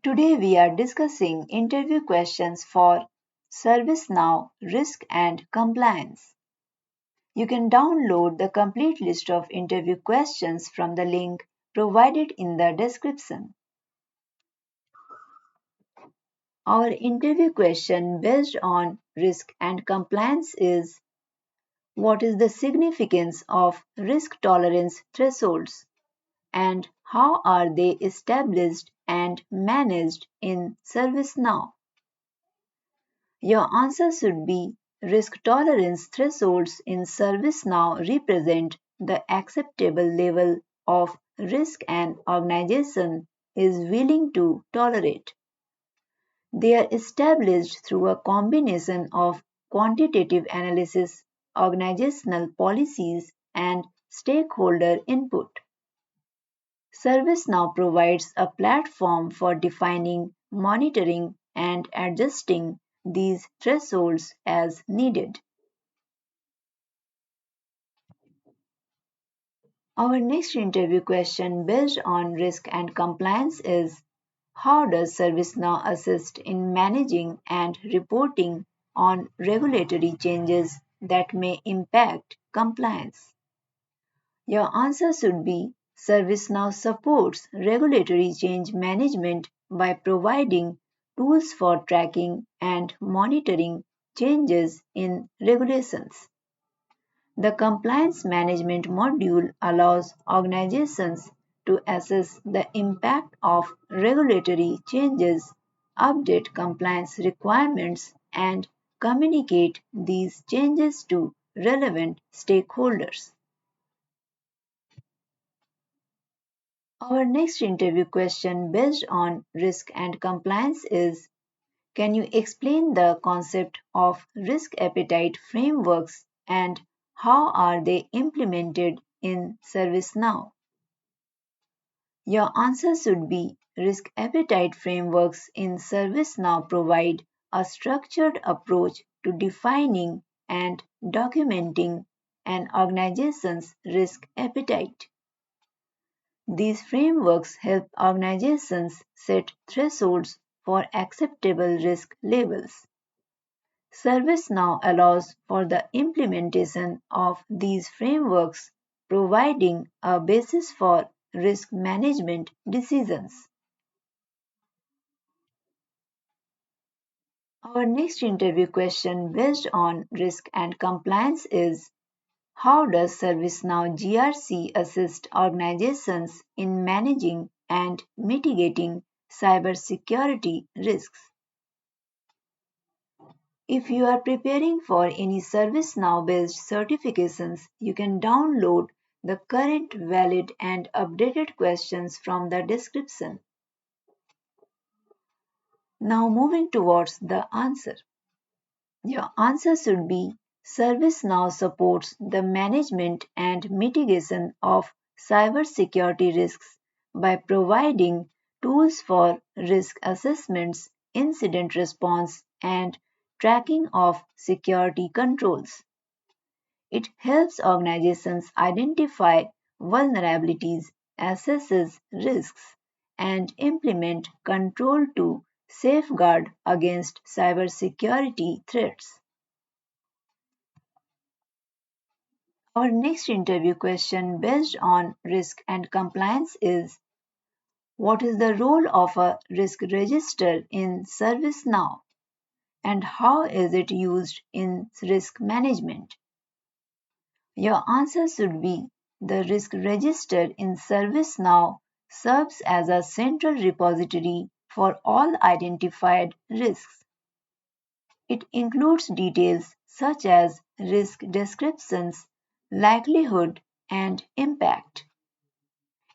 Today we are discussing interview questions for ServiceNow Risk and Compliance. You can download the complete list of interview questions from the link provided in the description. Our interview question based on risk and compliance is: what is the significance of risk tolerance thresholds and how are they established and managed in ServiceNow? Your answer should be: risk tolerance thresholds in ServiceNow represent the acceptable level of risk an organization is willing to tolerate. They are established through a combination of quantitative analysis, organizational policies, and stakeholder input. ServiceNow provides a platform for defining, monitoring, and adjusting these thresholds as needed. Our next interview question based on risk and compliance is: how does ServiceNow assist in managing and reporting on regulatory changes that may impact compliance? Your answer should be: ServiceNow supports regulatory change management by providing tools for tracking and monitoring changes in regulations. The Compliance Management module allows organizations to assess the impact of regulatory changes, update compliance requirements, and communicate these changes to relevant stakeholders. Our next interview question based on risk and compliance is: can you explain the concept of risk appetite frameworks and how are they implemented in ServiceNow? Your answer should be: risk appetite frameworks in ServiceNow provide a structured approach to defining and documenting an organization's risk appetite. These frameworks help organizations set thresholds for acceptable risk levels. ServiceNow allows for the implementation of these frameworks, providing a basis for risk management decisions. Our next interview question based on risk and compliance is: how does ServiceNow GRC assist organizations in managing and mitigating cybersecurity risks? If you are preparing for any ServiceNow based certifications, you can download the current, valid, and updated questions from the description. Now, moving towards the answer. Your answer should be: ServiceNow supports the management and mitigation of cybersecurity risks by providing tools for risk assessments, incident response, and tracking of security controls. It helps organizations identify vulnerabilities, assesses risks, and implement control to safeguard against cybersecurity threats. Our next interview question based on risk and compliance is: what is the role of a risk register in ServiceNow and how is it used in risk management? Your answer should be: the risk register in ServiceNow serves as a central repository for all identified risks. It includes details such as risk descriptions, likelihood, and impact.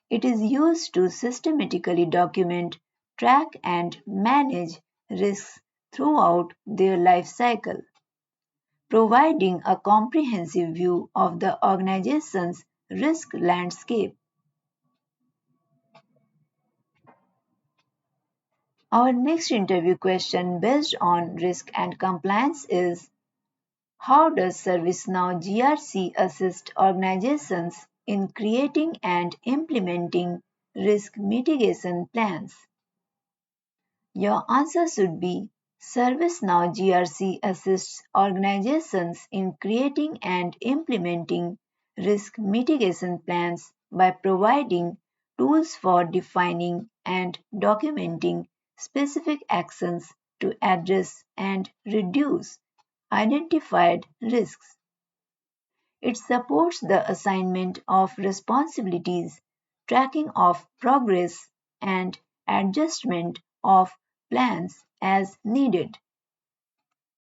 It is used to systematically document, track, and manage risks throughout their life cycle, providing a comprehensive view of the organization's risk landscape. Our next interview question based on risk and compliance is: how does ServiceNow GRC assist organizations in creating and implementing risk mitigation plans? Your answer should be ServiceNow GRC assists organizations in creating and implementing risk mitigation plans by providing tools for defining and documenting specific actions to address and reduce identified risks. It supports the assignment of responsibilities, tracking of progress, and adjustment of plans as needed.